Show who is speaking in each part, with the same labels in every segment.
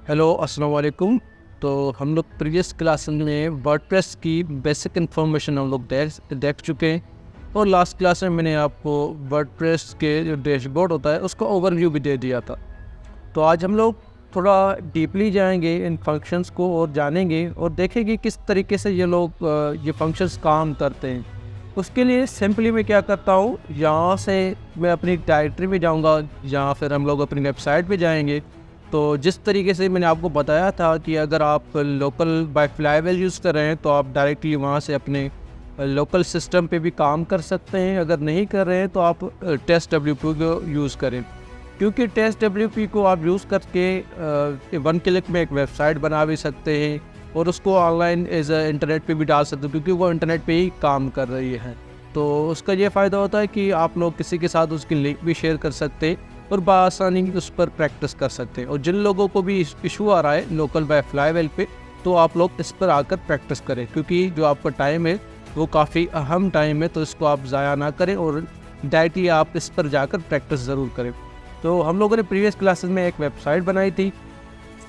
Speaker 1: Hello अस्सलाम वालेकुम। तो हम लोग प्रीवियस क्लास में वर्डप्रेस की बेसिक इन्फॉर्मेशन हम लोग देख चुके हैं और लास्ट क्लास में मैंने आपको वर्डप्रेस के जो डैशबोर्ड होता है उसका ओवरव्यू भी दे दिया था। तो आज हम लोग थोड़ा डीपली जाएंगे इन फंक्शंस को और जानेंगे और देखेंगे किस तरीके से ये लोग ये फंक्शंस काम करते हैं। उसके लिए सिंपली मैं क्या करता हूँ, यहाँ से मैं अपनी डायरेक्टरी में जाऊँगा या फिर हम लोग अपनी वेबसाइट पे जाएंगे। तो जिस तरीके से मैंने आपको बताया था कि अगर आप लोकल बाय फ्लाईवेल यूज़ कर रहे हैं तो आप डायरेक्टली वहाँ से अपने लोकल सिस्टम पे भी काम कर सकते हैं। अगर नहीं कर रहे हैं तो आप TestWP को यूज़ करें, क्योंकि TestWP को आप यूज़ करके 1 क्लिक में एक वेबसाइट बना भी सकते हैं और उसको ऑनलाइन एज इंटरनेट पे भी डाल सकते हो, क्योंकि वो इंटरनेट पे ही काम कर रही है। तो उसका ये फ़ायदा होता है कि आप लोग किसी के साथ उसकी लिंक भी शेयर कर सकते हैं और बआसानी उस पर प्रैक्टिस कर सकते हैं। और जिन लोगों को भी इशू आ रहा है लोकल बाय फ्लाईवेल पे, तो आप लोग इस पर आकर प्रैक्टिस करें, क्योंकि जो आपका टाइम है वो काफ़ी अहम टाइम है। तो इसको आप ज़ाया ना करें और डायरेक्टली आप इस पर जाकर प्रैक्टिस ज़रूर करें। तो हम लोगों ने प्रीवियस क्लासेस में एक वेबसाइट बनाई थी,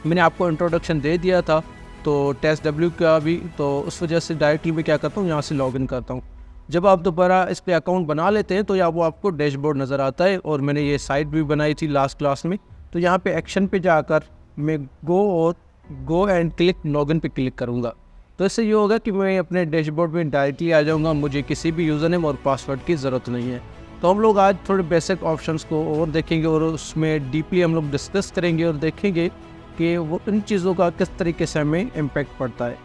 Speaker 1: मैंने आपको इंट्रोडक्शन दे दिया था तो TestW का भी। तो उस वजह से डायरेक्टली मैं क्या करता हूँ, यहाँ से लॉगिन करता हूँ। जब आप दोबारा इस पर अकाउंट बना लेते हैं तो या वो आपको डैशबोर्ड नज़र आता है। और मैंने ये साइट भी बनाई थी लास्ट क्लास में। तो यहाँ पे एक्शन पे जाकर मैं गो एंड क्लिक लॉगिन पे क्लिक करूँगा। तो इससे ये होगा कि मैं अपने डैशबोर्ड में डायरेक्टली आ जाऊँगा, मुझे किसी भी यूज़र नेम और पासवर्ड की ज़रूरत नहीं है। तो हम लोग आज थोड़े बेसिक ऑप्शंस को और देखेंगे और उसमें डीपली हम लोग डिस्कस करेंगे और देखेंगे कि वो इन चीज़ों का किस तरीके से हमें इम्पेक्ट पड़ता है।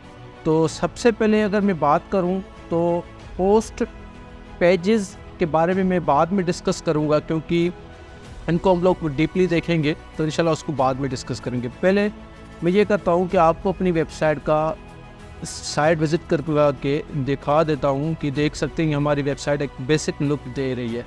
Speaker 1: तो सबसे पहले अगर मैं बात करूँ तो पोस्ट पेजेस के बारे में मैं बाद में डिस्कस करूँगा, क्योंकि इनको हम लोग डीपली देखेंगे तो इंशाल्लाह उसको बाद में डिस्कस करेंगे। पहले मैं ये करता हूँ कि आपको अपनी वेबसाइट का साइट विज़िट करके दिखा देता हूँ कि देख सकते हैं हमारी वेबसाइट एक बेसिक लुक दे रही है।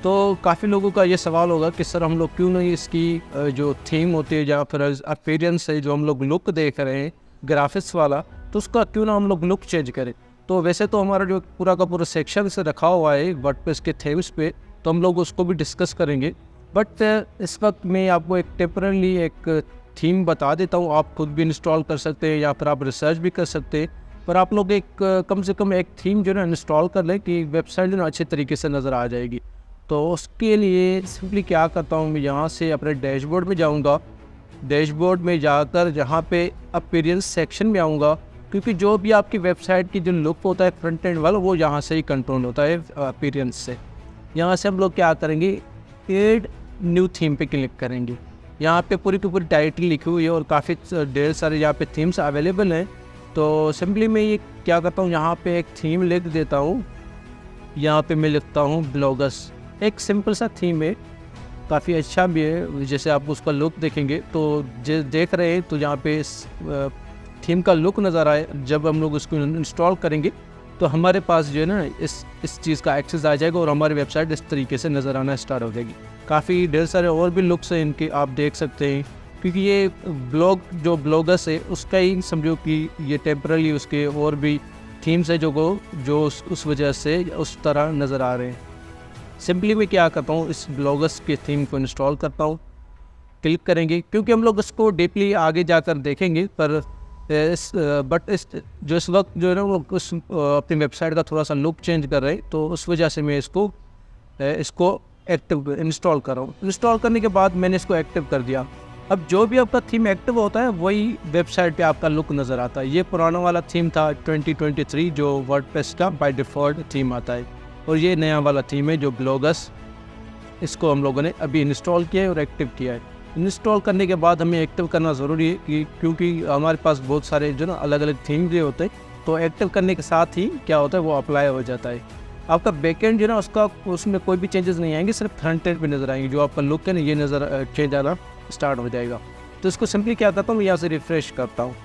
Speaker 1: तो काफ़ी लोगों का ये सवाल होगा कि सर हम लोग क्यों नहीं इसकी जो थीम होती है या फिर अपीयरेंस है, जो हम लोग लुक देख रहे हैं ग्राफिक्स वाला, तो उसका क्यों ना हम लोग लुक चेंज करें। तो वैसे तो हमारा जो पूरा का पूरा सेक्शन से रखा हुआ है वर्डप्रेस के थीम्स पे, तो हम लोग उसको भी डिस्कस करेंगे। बट इस वक्त मैं आपको एक टेम्पररी एक थीम बता देता हूँ, आप खुद भी इंस्टॉल कर सकते हैं या फिर आप रिसर्च भी कर सकते हैं। पर आप लोग एक कम से कम एक थीम जो है ना इंस्टॉल कर लें कि वेबसाइट जो ना अच्छे तरीके से नज़र आ जाएगी। तो उसके लिए सिंपली क्या करता हूँ, मैं यहाँ से अपने डैशबोर्ड में जाऊँगा। डैशबोर्ड में जाकर जहाँ पे अपीयरेंस सेक्शन में आऊँगा, क्योंकि जो भी आपकी वेबसाइट की जो लुक होता है फ्रंट एंड वाला, वो यहाँ से ही कंट्रोल होता है अपीयरेंस से। यहाँ से हम लोग क्या करेंगे, ऐड न्यू थीम पे क्लिक करेंगे। यहाँ पे पूरी की पूरी टाइटल लिखी हुई है और काफ़ी ढेर सारे यहाँ पे थीम्स अवेलेबल हैं। तो सिंपली मैं ये क्या करता हूँ, यहाँ पे एक थीम लिख देता हूँ। यहाँ पे मैं लिखता हूँ ब्लॉगस। एक सिंपल सा थीम है, काफ़ी अच्छा भी है। जैसे आप उसका लुक देखेंगे तो देख रहे हैं तो यहाँ पे थीम का लुक नज़र आए। जब हम लोग उसको इंस्टॉल करेंगे तो हमारे पास जो है ना इस चीज़ का एक्सेस आ जाएगा और हमारी वेबसाइट इस तरीके से नज़र आना स्टार्ट हो जाएगी। काफ़ी ढेर सारे और भी लुक्स हैं इनके, आप देख सकते हैं, क्योंकि ये ब्लॉगस है उसका ही समझो कि ये टेम्पररी उसके और भी थीम्स है जो उस वजह से उस तरह नज़र आ रहे हैं। सिंपली मैं क्या करता हूँ, इस ब्लॉगस के थीम को इंस्टॉल करता हूँ, क्लिक करेंगे, क्योंकि हम लोग इसको डीपली आगे जाकर देखेंगे। पर इस वक्त जो है ना वो अपनी वेबसाइट का थोड़ा सा लुक चेंज कर रहे हैं, तो उस वजह से मैं इसको एक्टिव इंस्टॉल कर रहा हूँ। इंस्टॉल करने के बाद मैंने इसको एक्टिव कर दिया। अब जो भी आपका थीम एक्टिव होता है वही वेबसाइट पे आपका लुक नज़र आता है। ये पुराना वाला थीम था 2023 जो वर्डप्रेस का बाय डिफ़ॉल्ट थीम आता है, और ये नया वाला थीम है जो ब्लॉगस, इसको हम लोगों ने अभी इंस्टॉल किया है और एक्टिव किया है। इंस्टॉल करने के बाद हमें एक्टिव करना ज़रूरी है क्योंकि हमारे पास बहुत सारे जो ना अलग अलग थीम जो होते हैं, तो एक्टिव करने के साथ ही क्या होता है वो अप्लाई हो जाता है। आपका बैकएंड जो ना उसमें कोई भी चेंजेस नहीं आएंगे, सिर्फ फ्रंट एंड पे नज़र आएंगे। जो आपका लुक है ना ये नज़र चेंज आना स्टार्ट हो जाएगा। तो इसको सिंपली क्या करता हूँ, यहाँ से रिफ़्रेश करता हूँ।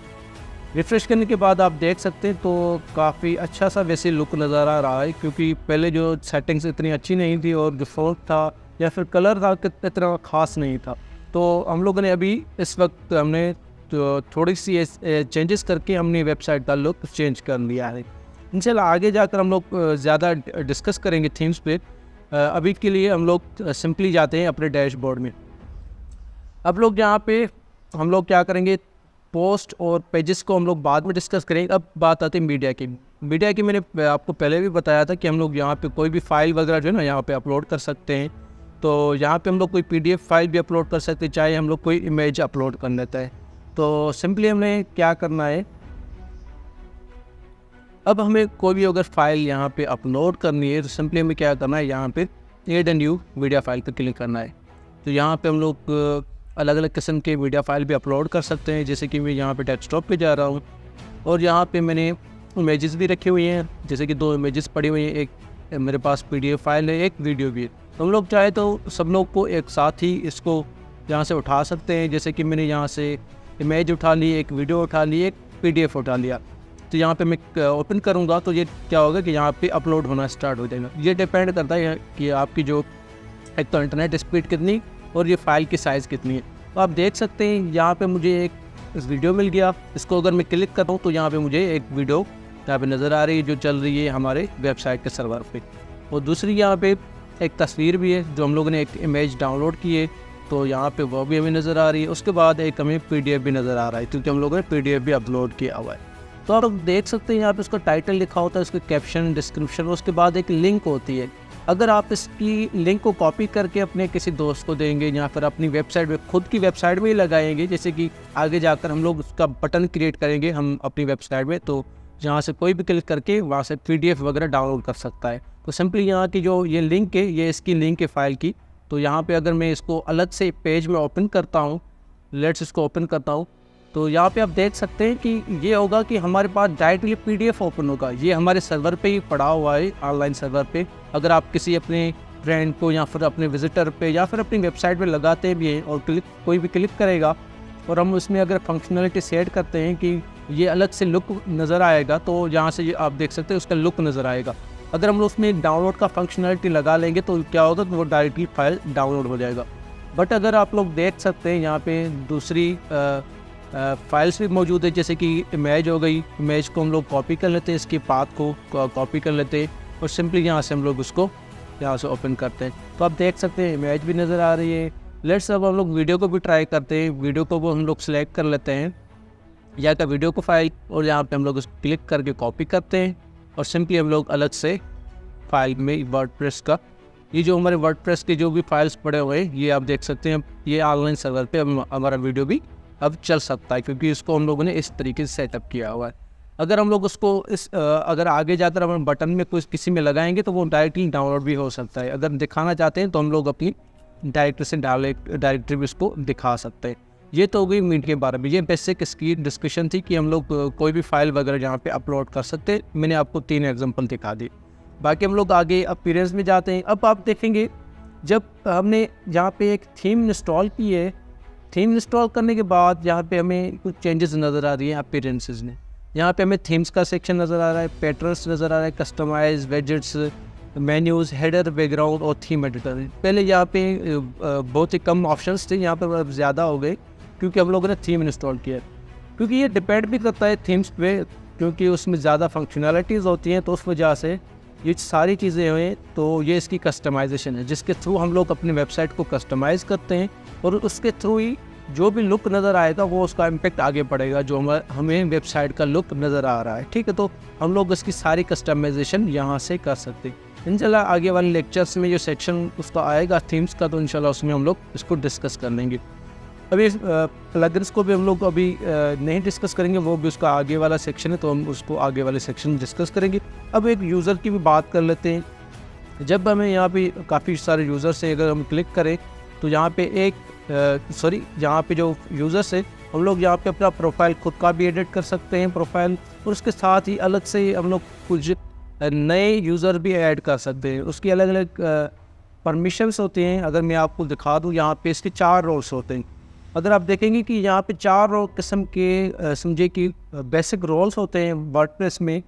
Speaker 1: रिफ़्रेश करने के बाद आप देख सकते हैं तो काफ़ी अच्छा सा वैसे लुक नज़र आ रहा है, क्योंकि पहले जो सेटिंग्स इतनी अच्छी नहीं थी और जो फ़ॉन्ट था या फिर कलर था इतना ख़ास नहीं था। तो हम लोगों ने अभी इस वक्त हमने तो थोड़ी सी चेंजेस करके हमने वेबसाइट का लुक चेंज कर लिया है। इंशाल्लाह आगे जाकर हम लोग ज़्यादा डिस्कस करेंगे थीम्स पे। अभी के लिए हम लोग सिंपली जाते हैं अपने डैशबोर्ड में। अब लोग यहाँ पे हम लोग क्या करेंगे, पोस्ट और पेजेस को हम लोग बाद में डिस्कस करेंगे। अब बात आती है मीडिया की। मीडिया की मैंने आपको पहले भी बताया था कि हम लोग यहाँ पे कोई भी फाइल वगैरह जो है ना यहाँ पे अपलोड कर सकते हैं। तो यहाँ पे हम लोग कोई PDF फाइल भी अपलोड कर सकते हैं, चाहे हम लोग कोई इमेज अपलोड कर लेते हैं। तो सिंपली हमें क्या करना है, अब हमें कोई भी अगर फाइल यहाँ पे अपलोड करनी है तो सिंपली हमें क्या करना है, यहाँ पे add a new media file पर क्लिक करना है। तो यहाँ पे हम लोग अलग अलग किस्म के मीडिया फाइल भी अपलोड कर सकते हैं। जैसे कि मैं यहाँ पे डेस्कटॉप पे जा रहा हूँ और यहाँ पे मैंने इमेजेस भी रखी हुई हैं, जैसे कि 2 इमेजेस पड़ी हुई हैं, एक मेरे पास PDF फाइल है, एक वीडियो भी है। तो हम लोग चाहे तो सब लोग को एक साथ ही इसको यहाँ से उठा सकते हैं। जैसे कि मैंने यहाँ से इमेज उठा ली, एक वीडियो उठा ली, एक PDF उठा लिया। तो यहाँ पे मैं ओपन करूँगा तो ये क्या होगा कि यहाँ पे अपलोड होना स्टार्ट हो जाएगा। ये डिपेंड करता है कि आपकी जो एक तो इंटरनेट स्पीड कितनी और ये फाइल की साइज़ कितनी है। तो आप देख सकते हैं यहाँ पे मुझे एक वीडियो मिल गया। इसको अगर मैं क्लिक करता हूँ तो यहाँ पे मुझे एक वीडियो यहाँ पे नज़र आ रही है जो चल रही है हमारे वेबसाइट के सर्वर पे। और दूसरी यहाँ पे एक तस्वीर भी है जो हम लोगों ने एक इमेज डाउनलोड की है, तो यहाँ पे वो भी हमें नज़र आ रही है। उसके बाद एक हमें PDF भी नज़र आ रहा है क्योंकि हम लोगों ने PDF भी अपलोड किया हुआ है। तो आप देख सकते हैं यहाँ पे उसका टाइटल लिखा होता है, उसके कैप्शन, डिस्क्रिप्शन, उसके बाद एक लिंक होती है। अगर आप इसकी लिंक को कॉपी करके अपने किसी दोस्त को देंगे या फिर अपनी वेबसाइट में, खुद की वेबसाइट में ही लगाएंगे, जैसे कि आगे जाकर हम लोग उसका बटन क्रिएट करेंगे हम अपनी वेबसाइट में, तो जहाँ से कोई भी क्लिक करके वहाँ से PDF वगैरह डाउनलोड कर सकता है। तो सिंपली यहाँ की जो ये लिंक है, ये इसकी लिंक है फाइल की। तो यहाँ पे अगर मैं इसको अलग से पेज में ओपन करता हूँ, लेट्स इसको ओपन करता हूँ, तो यहाँ पे आप देख सकते हैं कि ये होगा कि हमारे पास डायरेक्टली PDF ओपन होगा। ये हमारे सर्वर पे ही पड़ा हुआ है, ऑनलाइन सर्वर पे। अगर आप किसी अपने फ्रेंड को या फिर अपने विजिटर पे या फिर अपनी वेबसाइट पे लगाते भी हैं और कोई भी क्लिक करेगा और हम उसमें अगर फंक्शनलिटी सेट करते हैं कि ये अलग से लुक नज़र आएगा, तो यहाँ से आप देख सकते हैं उसका लुक नज़र आएगा। अगर हम उसमें डाउनलोड का फंक्शनलिटी लगा लेंगे तो क्या होगा, तो वो डायरेक्टली फाइल डाउनलोड हो जाएगा। बट अगर आप लोग देख सकते हैं यहाँ पे दूसरी फाइल्स भी मौजूद है, जैसे कि इमेज हो गई। इमेज को हम लोग कॉपी कर लेते हैं, इसके पाथ को कॉपी कर लेते हैं और सिंपली यहाँ से हम लोग उसको यहाँ से ओपन करते हैं। तो आप देख सकते हैं इमेज भी नज़र आ रही है। लेट्स अब हम लोग वीडियो को भी ट्राई करते हैं। वीडियो को वो हम लोग सेलेक्ट कर लेते हैं, या तो वीडियो को फाइल, और यहाँ पे हम लोग उसको क्लिक करके कॉपी करते हैं और सिंपली हम लोग अलग से फाइल में वर्डप्रेस का, ये जो हमारे वर्डप्रेस के जो भी फाइल्स पड़े हुए हैं, ये आप देख सकते हैं। ये ऑनलाइन सर्वर पे हमारा वीडियो भी अब चल सकता है क्योंकि इसको हम लोगों ने इस तरीके से सेटअप किया हुआ है। अगर हम लोग उसको अगर आगे जाकर हम बटन में कुछ किसी में लगाएंगे तो वो डायरेक्टली डाउनलोड भी हो सकता है। अगर दिखाना चाहते हैं तो हम लोग अपनी डायरेक्टरी से डायरेक्टरी भी उसको दिखा सकते हैं। ये तो हो गई मीट के बारे में। ये बेसिक इसकी डिस्कशन थी कि हम लोग कोई भी फाइल वगैरह यहाँ पे अपलोड कर सकते हैं। मैंने आपको 3 एग्जांपल दिखा दी। बाकी हम लोग आगे अपीयरेंस में जाते हैं। अब आप देखेंगे जब हमने यहाँ पे एक थीम इंस्टॉल की है, थीम इंस्टॉल करने के बाद यहाँ पे हमें कुछ चेंजेस नज़र आ रही हैं अपीयरेंसेस में। यहाँ पे हमें थीम्स का सेक्शन नज़र आ रहा है, पैटर्न्स नज़र आ रहा है, customise, widgets, menus, header, background और थीम एडिटर। पहले यहाँ पे बहुत ही कम ऑप्शंस थे, यहाँ पर अब ज़्यादा हो गए क्योंकि हम लोगों ने थीम इंस्टॉल किया है। क्योंकि ये डिपेंड भी करता है थीम्स पे, क्योंकि उसमें ज़्यादा फंक्शनैलिटीज़ होती हैं, तो उस वजह से ये सारी चीज़ें हुई। तो ये इसकी कस्टमाइजेशन है जिसके थ्रू हम लोग अपनी वेबसाइट को कस्टमाइज़ करते हैं और उसके थ्रू ही जो भी लुक नज़र आएगा वो उसका इम्पेक्ट आगे पड़ेगा, जो हमें वेबसाइट का लुक नज़र आ रहा है। ठीक है, तो हम लोग इसकी सारी कस्टमाइजेशन यहाँ से कर सकते हैं। इंशाल्लाह आगे वाले लेक्चर्स में जो सेक्शन उसका आएगा थीम्स का, तो इंशाल्लाह उसमें हम लोग इसको डिस्कस कर लेंगे। अभी प्लगइन्स को भी हम लोग अभी नहीं डिस्कस करेंगे, वो भी उसका आगे वाला सेक्शन है, तो हम उसको आगे वाले सेक्शन में डिस्कस करेंगे। अब एक यूज़र की भी बात कर लेते हैं। जब हमें यहाँ पे काफ़ी सारे यूज़र से अगर हम क्लिक करें तो यहाँ पे यहाँ पे जो यूज़र्स है हम लोग यहाँ पे अपना प्रोफाइल खुद का भी एडिट कर सकते हैं प्रोफाइल, और उसके साथ ही अलग से हम लोग कुछ नए यूज़र भी ऐड कर सकते हैं। उसकी अलग अलग परमिशंस होती हैं। अगर मैं आपको दिखा दूँ, यहाँ पे इसके 4 रोल्स होते हैं। अगर आप देखेंगे कि यहाँ पे 4 किस्म के समझे कि बेसिक रोल्स होते हैं वर्डप्रेस में।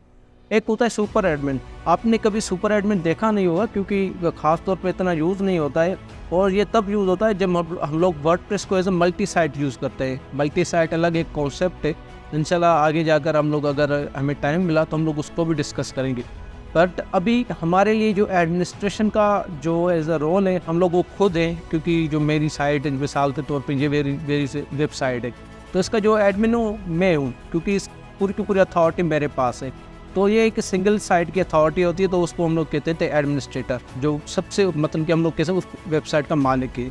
Speaker 1: एक होता है सुपर एडमिन। आपने कभी सुपर एडमिन देखा नहीं होगा क्योंकि ख़ास तौर पे इतना यूज़ नहीं होता है, और ये तब यूज़ होता है जब हम लोग वर्डप्रेस को as a multi site use करते हैं। मल्टी साइट अलग एक कॉन्सेप्ट है, इंशाल्लाह आगे जाकर हम लोग अगर हमें टाइम मिला तो हम लोग उसको भी डिस्कस करेंगे। बट अभी हमारे लिए जो एडमिनिस्ट्रेशन का जो एज अ रोल है, हम लोग वो खुद हैं, क्योंकि जो मेरी साइट है मिसाल के तौर पे ये मेरी वेबसाइट है, तो इसका जो एडमिन हूँ मैं हूँ, क्योंकि इस पूरी की पूरी अथॉरिटी मेरे पास है। तो ये एक सिंगल साइट की अथॉरिटी होती है, तो उसको हम लोग कहते थे एडमिनिस्ट्रेटर, जो सबसे मतलब कि हम लोग कैसे उस वेबसाइट का मालिक है।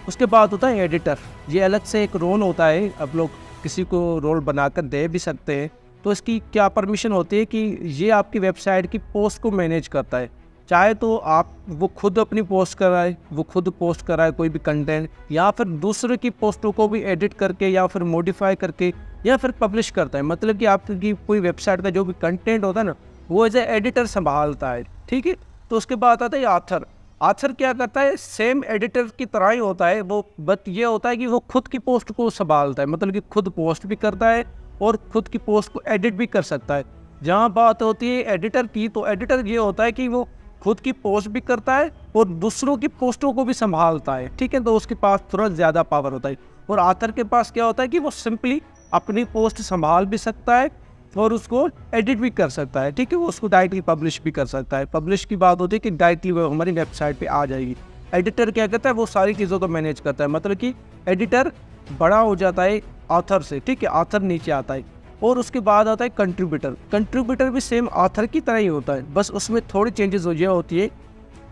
Speaker 1: उसके बाद होता है एडिटर, ये अलग से एक रोल होता है, आप लोग किसी को रोल बनाकर दे भी सकते हैं। तो इसकी क्या परमिशन होती है कि ये आपकी वेबसाइट की पोस्ट को मैनेज करता है, चाहे तो आप वो खुद अपनी पोस्ट कराए, वो खुद पोस्ट कराए कोई भी कंटेंट, या फिर दूसरे की पोस्टों को भी एडिट करके या फिर मॉडिफाई करके या फिर पब्लिश करता है। मतलब कि आपकी कोई वेबसाइट का जो भी कंटेंट होता है ना, वो एज ए एडिटर संभालता है, ठीक है। तो उसके बाद आता है आथर। आथर क्या करता है, सेम एडिटर की तरह ही होता है वो, बट ये होता है कि वो खुद की पोस्ट को संभालता है, मतलब कि खुद पोस्ट भी करता है और खुद की पोस्ट को एडिट भी कर सकता है। जहाँ बात होती है एडिटर की, तो एडिटर ये होता है कि वो खुद की पोस्ट भी करता है और दूसरों की पोस्टों को भी संभालता है, ठीक है। तो उसके पास थोड़ा ज़्यादा पावर होता है। और आथर के पास क्या होता है कि वो सिंपली अपनी पोस्ट संभाल भी सकता है और उसको एडिट भी कर सकता है, ठीक है। वो उसको डायरेक्टली पब्लिश भी कर सकता है। पब्लिश की बात होती है कि डायरेक्टली वो हमारी वेबसाइट पे आ जाएगी। एडिटर क्या करता है, वो सारी चीज़ों को मैनेज करता है, मतलब कि एडिटर बड़ा हो जाता है ऑथर से, ठीक है। ऑथर नीचे आता है। और उसके बाद आता है कंट्रीब्यूटर। कंट्रीब्यूटर भी सेम ऑथर की तरह ही होता है, बस उसमें थोड़ी चेंजेस हो होती है।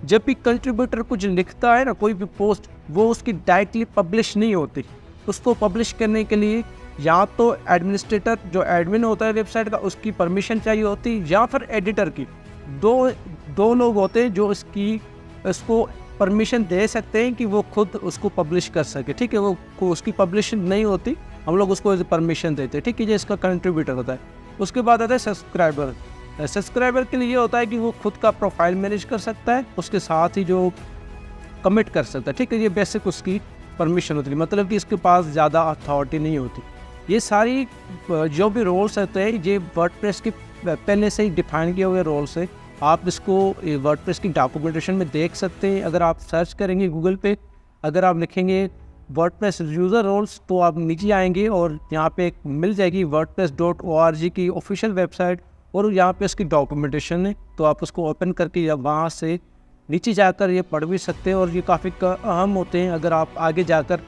Speaker 1: जब भी कंट्रीब्यूटर कुछ लिखता है ना, कोई भी पोस्ट, वो उसकी डायरेक्टली पब्लिश नहीं होती। उसको पब्लिश करने के लिए या तो एडमिनिस्ट्रेटर जो एडमिन होता है वेबसाइट का, उसकी परमिशन चाहिए होती, या फिर एडिटर की। दो लोग होते हैं जो इसको परमिशन दे सकते हैं कि वो खुद उसको पब्लिश कर सके, ठीक है। वो उसकी पब्लिश नहीं होती, हम लोग उसको परमिशन देते हैं, ठीक है। ये इसका कंट्रीब्यूटर होता है। उसके बाद आता है सब्सक्राइबर। सब्सक्राइबर के लिए होता है कि वो खुद का प्रोफाइल मैनेज कर सकता है, उसके साथ ही जो कमिट कर सकता है, ठीक है। ये बेसिक उसकी परमिशन होती है, मतलब कि इसके पास ज़्यादा अथॉरिटी नहीं होती। ये सारी जो भी रोल्स होते हैं, ये वर्डप्रेस के पहले से ही डिफाइन किए हुए रोल्स है। आप इसको वर्डप्रेस की डॉक्यूमेंटेशन में देख सकते हैं। अगर आप सर्च करेंगे गूगल पे, अगर आप लिखेंगे वर्डप्रेस यूज़र रोल्स, तो आप नीचे आएंगे और यहाँ पे मिल जाएगी wordpress.org की ऑफिशियल वेबसाइट, और यहाँ पे इसकी डॉक्यूमेंटेशन है। तो आप उसको ओपन करके या वहाँ से नीचे जाकर ये पढ़ भी सकते हैं, और ये काफ़ी अहम होते हैं। अगर आप आगे जाकर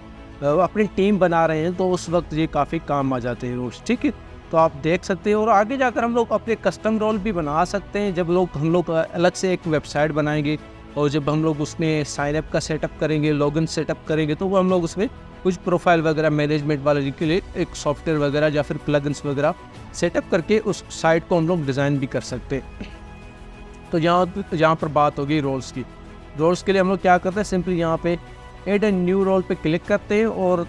Speaker 1: अपनी टीम बना रहे हैं तो उस वक्त ये काफ़ी काम आ जाते हैं रोज़, ठीक है। तो आप देख सकते हैं, और आगे जाकर हम लोग अपने कस्टम रोल भी बना सकते हैं। जब हम लोग अलग से एक वेबसाइट बनाएंगे, और जब हम लोग उसमें साइनअप का सेटअप करेंगे, लॉगिन सेटअप करेंगे, तो वो हम लोग उसमें कुछ प्रोफाइल वगैरह मैनेजमेंट वाले के लिए एक सॉफ्टवेयर वगैरह या फिर प्लगइन्स वगैरह सेटअप करके उस साइट को हम लोग डिज़ाइन भी कर सकते हैं। तो यहाँ पर बात होगी रोल्स की। रोल्स के लिए हम लोग क्या करते हैं, सिंपली यहाँ पे ऐड ए न्यू रोल पे क्लिक करते हैं, और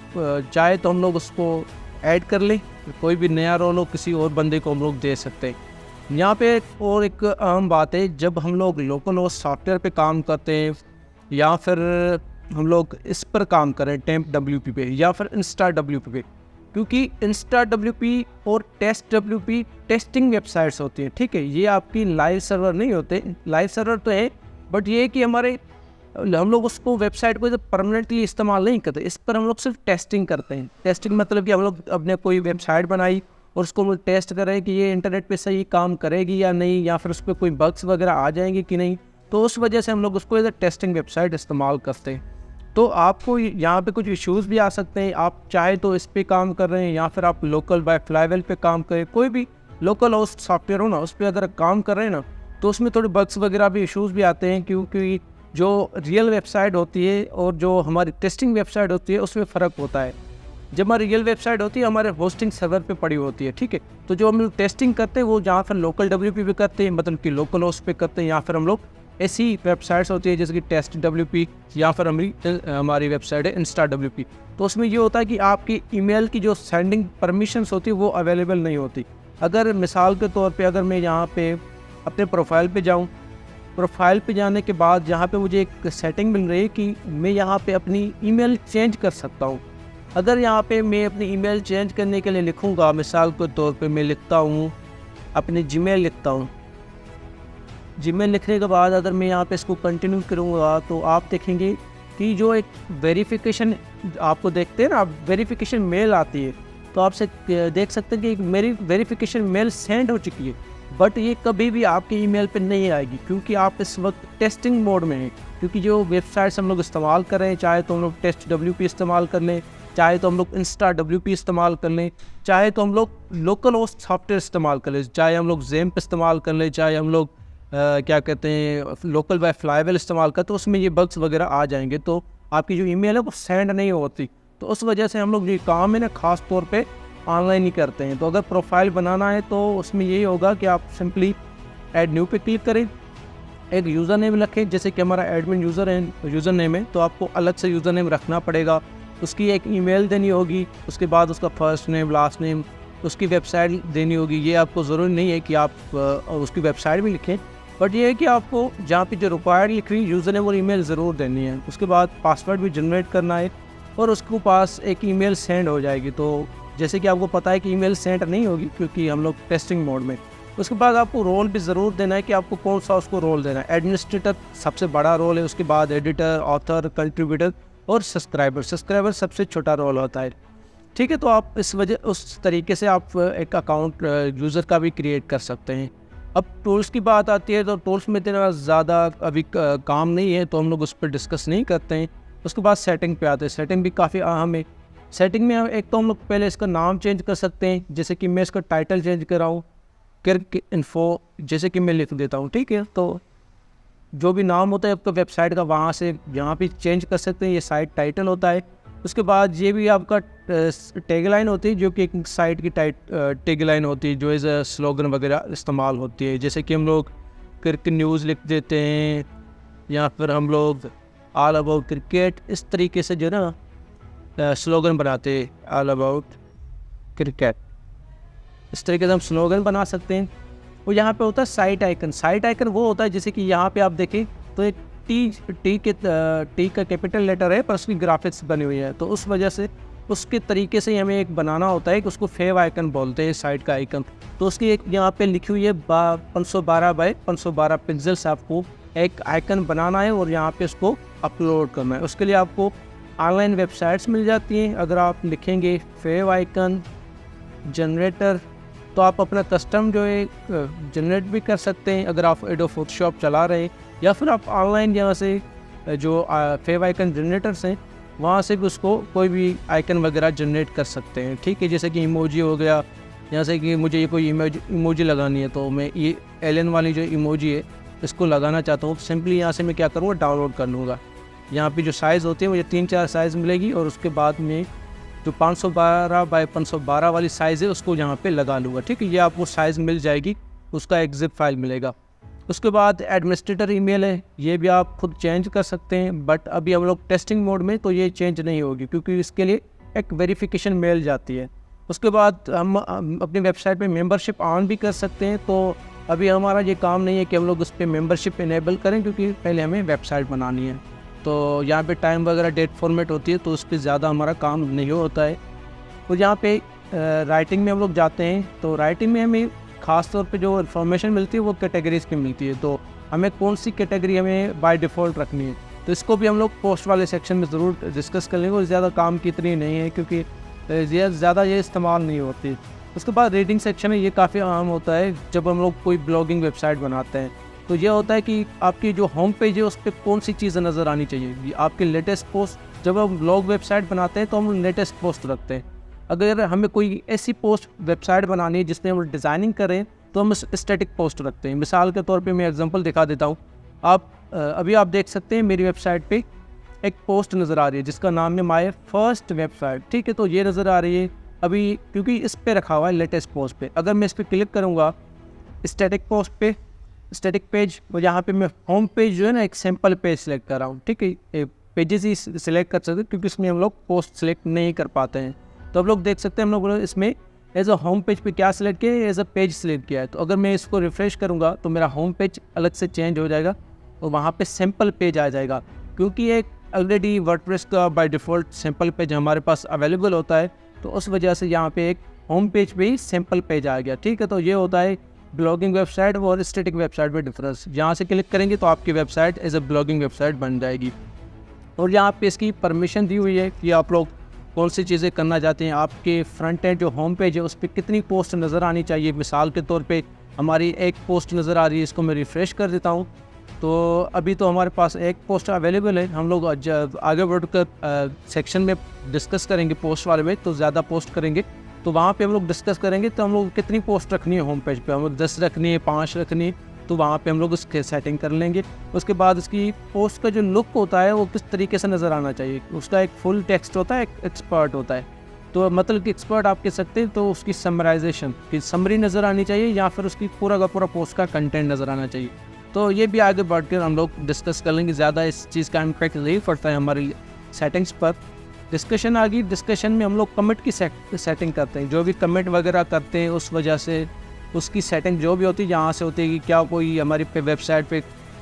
Speaker 1: चाहे तो हम लोग उसको ऐड कर लें, कोई भी नया रोल हो किसी और बंदे को हम लोग दे सकते हैं। यहाँ पे और एक अहम बात है, जब हम लोग लोकल होस्ट सॉफ्टवेयर पे काम करते हैं, या फिर हम लोग इस पर काम करें TempWP पे या फिर InstaWP पे, क्योंकि InstaWP और TestWP टेस्टिंग वेबसाइट्स होती हैं, ठीक है। ये आपकी लाइव सर्वर नहीं होते। लाइव सर्वर तो है, बट ये है कि हम लोग उसको वेबसाइट को परमानेंटली इस्तेमाल नहीं करते। इस पर हम लोग सिर्फ टेस्टिंग करते हैं। टेस्टिंग मतलब कि हम लोग अपने कोई वेबसाइट बनाई और उसको हम लोग टेस्ट करें कि ये इंटरनेट पे सही काम करेगी या नहीं, या फिर उस पर कोई बग्स वगैरह आ जाएंगे कि नहीं। तो उस वजह से हम लोग उसको एज ए टेस्टिंग वेबसाइट इस्तेमाल करते हैं। तो आपको यहाँ पे कुछ इश्यूज़ भी आ सकते हैं। आप चाहे तो इस पर काम कर रहे हैं, या फिर आप लोकल बाय फ्लाईवेल पे काम करें, कोई भी लोकल होस्ट सॉफ्टवेयर हो ना, उस पर अगर काम कर रहे हैं ना, तो उसमें थोड़े बग्स वगैरह भी इश्यूज़ भी आते हैं, क्योंकि जो रियल वेबसाइट होती है और जो हमारी टेस्टिंग वेबसाइट होती है उसमें फ़र्क होता है। जब हमारी रियल वेबसाइट होती है हमारे होस्टिंग सर्वर पे पड़ी होती है, ठीक है। तो जो हम लोग टेस्टिंग करते हैं वो जहाँ फिर लोकल WP पे करते हैं, मतलब कि लोकल होस्ट पे करते हैं, या फिर हम लोग ऐसी वेबसाइट्स होती है जैसे कि TestWP, या फिर हमारी वेबसाइट है InstaWP। तो उसमें ये होता है कि आपकी ईमेल की जो सेंडिंग परमिशंस होती है वो अवेलेबल नहीं होती। अगर मिसाल के तौर पे अगर मैं यहाँ पे अपने प्रोफाइल पे जाऊँ, प्रोफाइल पे जाने के बाद जहाँ पे मुझे एक सेटिंग मिल रही है कि मैं यहाँ पे अपनी ईमेल चेंज कर सकता हूँ। अगर यहाँ पे मैं अपनी ईमेल चेंज करने के लिए लिखूँगा, मिसाल के तौर पे मैं लिखता हूँ अपनी जीमेल लिखता हूँ। जीमेल लिखने के बाद अगर मैं यहाँ पे इसको कंटिन्यू करूँगा, तो आप देखेंगे कि जो एक वेरिफिकेशन आपको देखते हैं ना, आप वेरिफिकेशन मेल आती है, तो आपसे देख सकते हैं कि मेरी वेरिफिकेशन मेल सेंड हो चुकी है। बट ये कभी भी आपके ईमेल पे नहीं आएगी, क्योंकि आप इस वक्त टेस्टिंग मोड में हैं। क्योंकि जो वेबसाइट्स हम लोग इस्तेमाल कर रहे हैं, चाहे तो हम लोग टेस्ट WP इस्तेमाल कर लें, चाहे तो हम लोग इंस्टा WP इस्तेमाल कर लें, चाहे तो हम लोग लोकल होस्ट सॉफ्टवेयर इस्तेमाल कर लें, चाहे हम लोग ज़ैम्प इस्तेमाल कर लें, चाहे हम लोग क्या कहते हैं लोकल बाय फ्लाईवेल इस्तेमाल करते, तो उसमें ये बग्स वगैरह आ जाएंगे, तो आपकी जो ईमेल है वो सेंड नहीं होती। तो उस वजह से हम लोग ये काम है ना ख़ास तौर पे ऑनलाइन ही करते हैं। तो अगर प्रोफाइल बनाना है तो उसमें यही होगा कि आप सिंपली ऐड न्यू पे क्लिक करें, एक यूज़र नेम रखें, जैसे कि हमारा एडमिन यूज़र नेम है तो आपको अलग से यूज़र नेम रखना पड़ेगा, उसकी एक ईमेल देनी होगी, उसके बाद उसका फर्स्ट नेम लास्ट नेम, उसकी वेबसाइट देनी होगी। ये आपको ज़रूरी नहीं है कि आप उसकी वेबसाइट भी लिखें, बट ये है कि आपको जहाँ पे जो रिक्वायर्ड लिख रही यूज़र नेम और ईमेल ज़रूर देनी है। उसके बाद पासवर्ड भी जनरेट करना है और उसके पास एक ईमेल सेंड हो जाएगी। तो जैसे कि आपको पता है कि ईमेल सेंड नहीं होगी क्योंकि हम लोग टेस्टिंग मोड में। उसके बाद आपको रोल भी ज़रूर देना है कि आपको कौन सा उसको रोल देना है। एडमिनिस्ट्रेटर सबसे बड़ा रोल है, उसके बाद एडिटर, ऑथर, कंट्रीब्यूटर और सब्सक्राइबर सबसे छोटा रोल होता है। ठीक है, तो आप उस तरीके से आप एक अकाउंट यूज़र का भी क्रिएट कर सकते हैं। अब टूल्स की बात आती है तो टूल्स में इतना ज़्यादा अभी काम नहीं है, तो हम लोग उस पर डिस्कस नहीं करते हैं। उसके बाद सेटिंग पे आते हैं। सेटिंग भी काफ़ी अहम है। सेटिंग में एक तो हम लोग पहले इसका नाम चेंज कर सकते हैं, जैसे कि मैं इसका टाइटल चेंज कर रहा हूँ किर्क इन्फो, जैसे कि मैं लिख देता हूँ। ठीक है, तो जो भी नाम होता है आपका वेबसाइट का वहाँ से यहाँ पे चेंज कर सकते हैं। ये साइट टाइटल होता है। उसके बाद ये भी आपका टैगलाइन होती है, जो कि एक साइट की टैगलाइन होती है, जो एज अ स्लोगन वगैरह इस्तेमाल होती है। जैसे कि हम लोग क्रिकेट न्यूज़ लिख देते हैं, या फिर हम लोग ऑल अबाउट क्रिकेट, इस तरीके से जो ना स्लोगन बनाते हैं, ऑल अबाउट क्रिकेट, इस तरीके से हम स्लोगन बना सकते हैं। और यहाँ पे होता है साइट आइकन। साइट आइकन वो होता है जैसे कि यहाँ पे आप देखें तो एक टी का कैपिटल लेटर है, पर उसकी ग्राफिक्स बनी हुई है, तो उस वजह से उसके तरीके से हमें एक बनाना होता है कि उसको फेव आइकन बोलते हैं, साइट का आइकन। तो उसकी एक यहाँ पे लिखी हुई है 512 बाय 512 पिक्सल आपको एक आइकन बनाना है और यहाँ पे उसको अपलोड करना है। उसके लिए आपको ऑनलाइन वेबसाइट्स मिल जाती हैं। अगर आप लिखेंगे फेव आइकन जनरेटर, तो आप अपना कस्टम जो है जनरेट भी कर सकते हैं अगर आप एडोब फोटोशॉप चला रहे हैं, या फिर आप ऑनलाइन यहाँ से जो फेव आइकन जनरेटर्स हैं वहाँ से भी उसको कोई भी आइकन वगैरह जनरेट कर सकते हैं। ठीक है, जैसे कि इमोजी हो गया, जैसे कि मुझे ये कोई इमोजी लगानी है, तो मैं ये एलियन वाली जो इमोजी है इसको लगाना चाहता हूँ। सिंपली यहाँ से मैं क्या करूँगा, डाउनलोड कर लूँगा। यहाँ पे जो साइज़ होती है मुझे 3-4 साइज़ मिलेगी, और उसके बाद में जो 512 बाय 512 वाली साइज़ है उसको यहाँ पे लगा लूँगा। ठीक है, ये आपको साइज़ मिल जाएगी, उसका एक ज़िप फाइल मिलेगा। उसके बाद एडमिनिस्ट्रेटर ईमेल है, ये भी आप खुद चेंज कर सकते हैं, बट अभी हम लोग टेस्टिंग मोड में तो ये चेंज नहीं होगी, क्योंकि इसके लिए एक वेरिफिकेशन मेल जाती है। उसके बाद हम अपनी वेबसाइट पे मेंबरशिप ऑन भी कर सकते हैं। तो अभी हमारा ये काम नहीं है कि हम लोग उस पर मेंबरशिप इनेबल करें, क्योंकि पहले हमें वेबसाइट बनानी है। तो यहाँ पे टाइम वगैरह डेट फॉर्मेट होती है, तो उस पर ज़्यादा हमारा काम नहीं होता है। तो यहाँ पे राइटिंग में हम लोग जाते हैं, तो राइटिंग में हमें ख़ास तौर पे जो इन्फॉर्मेशन मिलती है वो कैटेगरीज़ की मिलती है। तो हमें कौन सी कैटेगरी हमें बाय डिफ़ॉल्ट रखनी है, तो इसको भी हम लोग पोस्ट वाले सेक्शन में ज़रूर डिस्कस कर लेंगे। और ज़्यादा काम की इतनी नहीं है, क्योंकि ज़्यादा ये इस्तेमाल नहीं होती। उसके बाद रीडिंग सेक्शन है, ये काफ़ी अहम होता है जब हम लोग कोई ब्लॉगिंग वेबसाइट बनाते हैं। तो ये होता है कि आपकी जो होम पेज है उस पर कौन सी चीज़ें नज़र आनी चाहिए, आपके लेटेस्ट पोस्ट। जब हम ब्लॉग वेबसाइट बनाते हैं तो हम लेटेस्ट पोस्ट रखते हैं। अगर हमें कोई ऐसी पोस्ट वेबसाइट बनानी है जिसमें हम डिज़ाइनिंग करें, तो हम स्टैटिक पोस्ट रखते हैं। मिसाल के तौर पे मैं एग्जांपल दिखा देता हूँ। अभी आप देख सकते हैं मेरी वेबसाइट पे एक पोस्ट नज़र आ रही है जिसका नाम है माय फर्स्ट वेबसाइट। ठीक है, तो ये नज़र आ रही है अभी, क्योंकि इस पे रखा हुआ है लेटेस्ट पोस्ट पे। अगर मैं इस पर क्लिक करूँगा स्टैटिक पोस्ट पे, स्टैटिक पेज, और यहाँ पे मैं होम पेज जो है ना एक सैम्पल पेज सेलेक्ट कर रहा हूँ। ठीक है, पेजेस ही सिलेक्ट कर सकते हैं, क्योंकि इसमें हम लोग पोस्ट सेलेक्ट नहीं कर पाते हैं। तो आप लोग देख सकते हैं हम लोग इसमें एज अ होम पेज पे क्या सिलेक्ट किया है, एज अ पेज सिलेक्ट किया है। तो अगर मैं इसको रिफ़्रेश करूँगा तो मेरा होम पेज अलग से चेंज हो जाएगा और वहाँ पे सैम्पल पेज आ जाएगा, क्योंकि एक ऑलरेडी वर्डप्रेस का बाय डिफ़ॉल्ट सैम्पल पेज हमारे पास अवेलेबल होता है। तो उस वजह से यहाँ पे एक होम पेज पे ही सैम्पल पेज आ गया। ठीक है, तो ये होता है ब्लॉगिंग वेबसाइट और स्टैटिक वेबसाइट में डिफरेंस। यहाँ से क्लिक करेंगे तो आपकी website as a blogging website बन जाएगी। और यहाँ पे इसकी परमिशन दी हुई है कि आप लोग कौन सी चीज़ें करना चाहते हैं। आपके फ्रंट एंड जो होम पेज है उस पर कितनी पोस्ट नज़र आनी चाहिए। मिसाल के तौर पे हमारी एक पोस्ट नज़र आ रही है, इसको मैं रिफ़्रेश कर देता हूँ। तो अभी तो हमारे पास एक पोस्ट अवेलेबल है। हम लोग आगे बढ़कर सेक्शन में डिस्कस करेंगे पोस्ट वाले में, तो ज़्यादा पोस्ट करेंगे तो वहाँ पे हम लोग डिस्कस करेंगे तो हम लोग कितनी पोस्ट रखनी है होम पेज पे, हम लोग 10 रखनी है, 5 रखनी है, तो वहाँ पे हम लोग उसके सेटिंग कर लेंगे। उसके बाद उसकी पोस्ट का जो लुक होता है वो किस तरीके से नज़र आना चाहिए, उसका एक फुल टेक्स्ट होता है, एक एक्सपर्ट होता है। तो मतलब कि एक्सपर्ट आप कह सकते हैं, तो उसकी समराइजेशन की समरी नज़र आनी चाहिए या फिर उसकी पूरा का पूरा पोस्ट का कंटेंट नज़र आना चाहिए। तो ये भी आगे बढ़कर हम लोग डिस्कस कर लेंगे। ज़्यादा इस चीज़ का इम्पैक्ट नहीं पड़ता है हमारी सेटिंग्स पर। डिस्कशन आ गई, डिस्कशन में हम लोग कमेंट की सेटिंग करते हैं, जो भी कमेंट वगैरह करते हैं उस वजह से उसकी सेटिंग जो भी होती है यहाँ से होती है कि क्या कोई हमारी वेबसाइट पे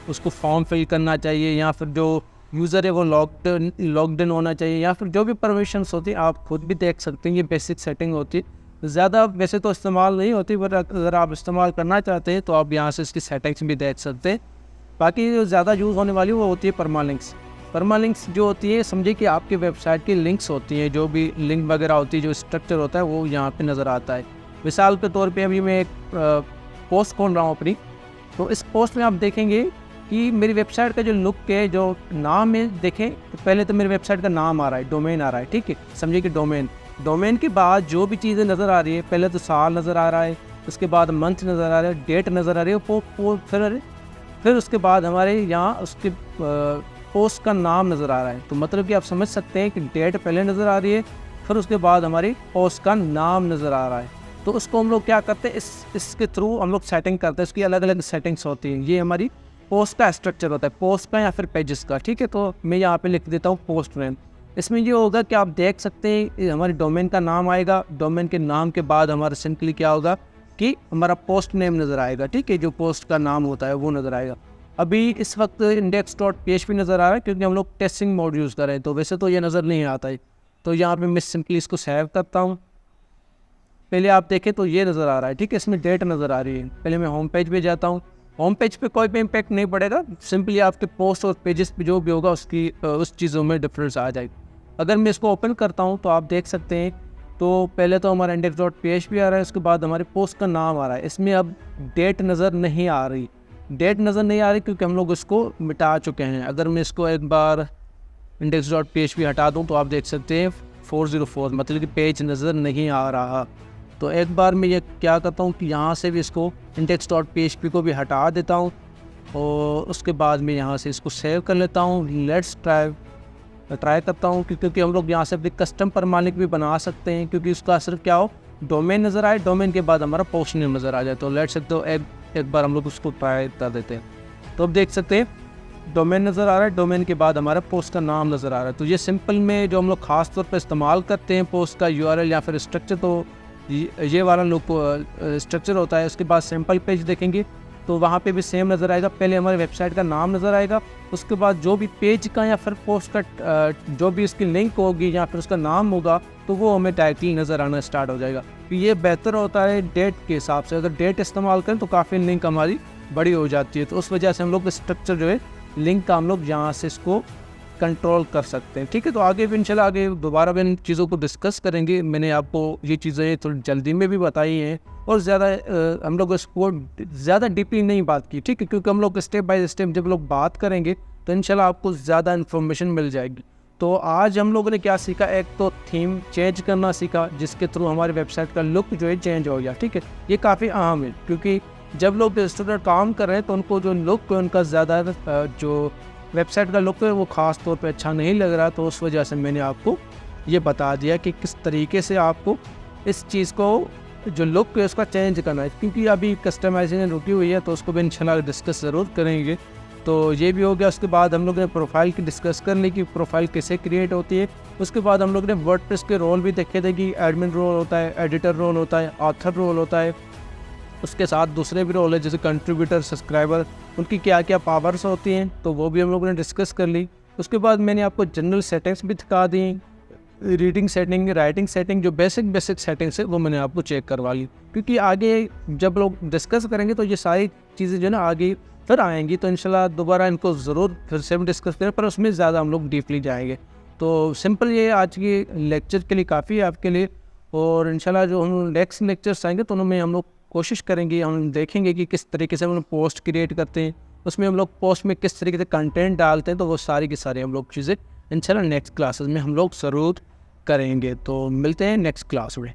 Speaker 1: उसको फॉर्म फिल करना चाहिए या फिर जो यूज़र है वो लॉग्ड इन होना चाहिए या फिर जो भी परमिशंस होती है आप खुद भी देख सकते हैं। ये बेसिक सेटिंग होती है, ज़्यादा वैसे तो इस्तेमाल नहीं होती, पर अगर आप इस्तेमाल करना चाहते हैं तो आप यहाँ से इसकी सेटिंग्स भी देख सकते हैं। बाकी जो ज़्यादा यूज़ होने वाली वो होती है परमालिंक्स। परमालिंक्स जो होती है, समझिए कि आपकी वेबसाइट की लिंक्स होती हैं, जो भी लिंक वगैरह होती है, जो स्ट्रक्चर होता है वो यहाँ पे नज़र आता है। मिसाल के तौर पे अभी मैं एक पोस्ट खोल रहा हूँ अपनी, तो इस पोस्ट में आप देखेंगे कि मेरी वेबसाइट का जो लुक है, जो नाम है, देखें तो पहले तो मेरी वेबसाइट का नाम आ रहा है, डोमेन आ रहा है, ठीक है। समझिए कि डोमेन के बाद जो भी चीज़ें नज़र आ रही है, पहले तो साल नज़र आ रहा है, उसके बाद मंथ नज़र आ रहा है, डेट नज़र आ रही है, फिर उसके बाद हमारे यहाँ उसके पोस्ट का नाम नज़र आ रहा है। तो मतलब कि आप समझ सकते हैं कि डेट पहले नज़र आ रही है, फिर उसके बाद हमारी पोस्ट का नाम नज़र आ रहा है। तो उसको हम लोग क्या करते हैं, इसके थ्रू हम लोग सेटिंग करते हैं। इसकी अलग अलग सेटिंग्स होती हैं। ये हमारी पोस्ट का स्ट्रक्चर होता है, पोस्ट का या फिर पेजेस का, ठीक है। तो मैं यहाँ पे लिख देता हूँ पोस्ट नेम। इसमें ये होगा कि आप देख सकते हैं हमारी डोमेन का नाम आएगा, डोमेन के नाम के बाद हमारा सिंपली क्या होगा कि हमारा पोस्ट नेम नज़र आएगा, ठीक है। जो पोस्ट का नाम होता है वो नज़र आएगा। अभी इस वक्त index.php नज़र आ रहा है क्योंकि हम लोग टेस्टिंग मोड यूज़ कर रहे हैं, तो वैसे तो ये नज़र नहीं आता है। तो यहाँ पे मैं सिंपली इसको सेव करता हूँ। पहले आप देखें तो ये नज़र आ रहा है, ठीक है। इसमें डेट नज़र आ रही है। पहले मैं होम पेज पे जाता हूँ। होम पेज पे कोई भी इम्पैक्ट नहीं पड़ेगा, सिंपली आपके पोस्ट और पेजेस पे जो भी होगा उसकी उस चीज़ों में डिफरेंस आ जाएगी। अगर मैं इसको ओपन करता हूँ तो आप देख सकते हैं, तो पहले तो हमारा index.php आ रहा है, उसके बाद हमारे पोस्ट का नाम आ रहा है। इसमें अब डेट नज़र नहीं आ रही, क्योंकि हम लोग इसको मिटा चुके हैं। अगर मैं इसको एक बार index.php हटा दूँ तो आप देख सकते हैं 404, मतलब कि पेज नज़र नहीं आ रहा। तो एक बार मैं ये क्या करता हूँ कि यहाँ से भी इसको index.php को भी हटा देता हूँ और उसके बाद मैं यहाँ से इसको सेव कर लेता हूँ। लेट्स ट्राई करता हूँ क्योंकि हम लोग यहाँ से अपनी कस्टम परमालिंक भी बना सकते हैं, क्योंकि उसका सिर्फ क्या हो, डोमेन नज़र आए, डोमेन के बाद हमारा पोस्ट नेम नज़र आ जाए। तो लेट्स तो एक बार हम लोग उसको ट्राई कर देते हैं। तो अब देख सकते हैं डोमेन नज़र आ रहा है, डोमेन के बाद हमारा पोस्ट का नाम नज़र आ रहा है। तो ये सिंपल में जो हम लोग ख़ास तौर पर इस्तेमाल करते हैं पोस्ट का URL या फिर स्ट्रक्चर, तो ये वाला लोग स्ट्रक्चर होता है। उसके बाद सिंपल पेज देखेंगे तो वहाँ पे भी सेम नज़र आएगा। पहले हमारी वेबसाइट का नाम नज़र आएगा, उसके बाद जो भी पेज का या फिर पोस्ट का जो भी उसकी लिंक होगी या फिर उसका नाम होगा तो वो हमें टाइटल नज़र आना स्टार्ट हो जाएगा। तो ये बेहतर होता है डेट के हिसाब से। अगर डेट इस्तेमाल करें तो काफ़ी लिंक हमारी बड़ी हो जाती है, तो उस वजह से हम लोग स्ट्रक्चर जो है लिंक का हम लोग यहाँ से इसको कंट्रोल कर सकते हैं, ठीक है। तो आगे भी इंशाल्लाह आगे दोबारा भी इन चीज़ों को डिस्कस करेंगे। मैंने आपको ये चीज़ें थोड़ी जल्दी में भी बताई हैं और ज़्यादा हम लोग इसको ज़्यादा डीपली नहीं बात की, ठीक है, क्योंकि हम लोग स्टेप बाय स्टेप जब लोग बात करेंगे तो इंशाल्लाह आपको ज़्यादा इन्फॉर्मेशन मिल जाएगी। तो आज हम लोगों ने क्या सीखा, एक तो थीम चेंज करना सीखा जिसके थ्रू हमारी वेबसाइट का लुक जो है चेंज हो गया, ठीक है। ये काफ़ी अहम है क्योंकि जब लोग स्टूडेंट काम कर रहे हैं तो उनको जो लुक है उनका ज़्यादा जो वेबसाइट का लुक है वो ख़ास तौर पे अच्छा नहीं लग रहा। तो उस वजह से मैंने आपको ये बता दिया कि किस तरीके से आपको इस चीज़ को जो लुक है उसका चेंज करना है, क्योंकि अभी कस्टमाइजेशन रुकी हुई है तो उसको भी इंशाल्लाह डिस्कस ज़रूर करेंगे। तो ये भी हो गया। उसके बाद हम लोग ने प्रोफाइल की डिस्कस कर ली कि प्रोफाइल कैसे क्रिएट होती है। उसके बाद हम लोग ने वर्डप्रेस के रोल भी देखे थे कि एडमिन रोल होता है, एडिटर रोल होता है, ऑथर रोल होता है, उसके साथ दूसरे भी रोल है जैसे कंट्रीब्यूटर, सब्सक्राइबर, उनकी क्या क्या पावर्स होती हैं, तो वो भी हम लोगों ने डिस्कस कर ली। उसके बाद मैंने आपको जनरल सेटिंग्स भी दिखा दी, रीडिंग सेटिंग, राइटिंग सेटिंग, जो बेसिक सेटिंग्स है वो मैंने आपको चेक करवा ली, क्योंकि आगे जब लोग डिस्कस करेंगे तो ये सारी चीज़ें जो है ना आगे फिर आएंगी, तो इंशाल्लाह दोबारा इनको ज़रूर फिर से हम डिस्कस करें, पर उसमें ज़्यादा हम लोग डीपली जाएंगे। तो सिंपल ये आज की लेक्चर के लिए काफ़ी है आपके लिए, और इंशाल्लाह जो हम नेक्स्ट लेक्चर्स आएंगे तो उनमें हम लोग कोशिश करेंगे, हम देखेंगे कि किस तरीके से हम लोग पोस्ट क्रिएट करते हैं, उसमें हम लोग पोस्ट में किस तरीके से कंटेंट डालते हैं, तो वो सारी की सारी हम लोग चीज़ें इंशाल्लाह नेक्स्ट क्लासेस में हम लोग ज़रूर करेंगे। तो मिलते हैं नेक्स्ट क्लास में।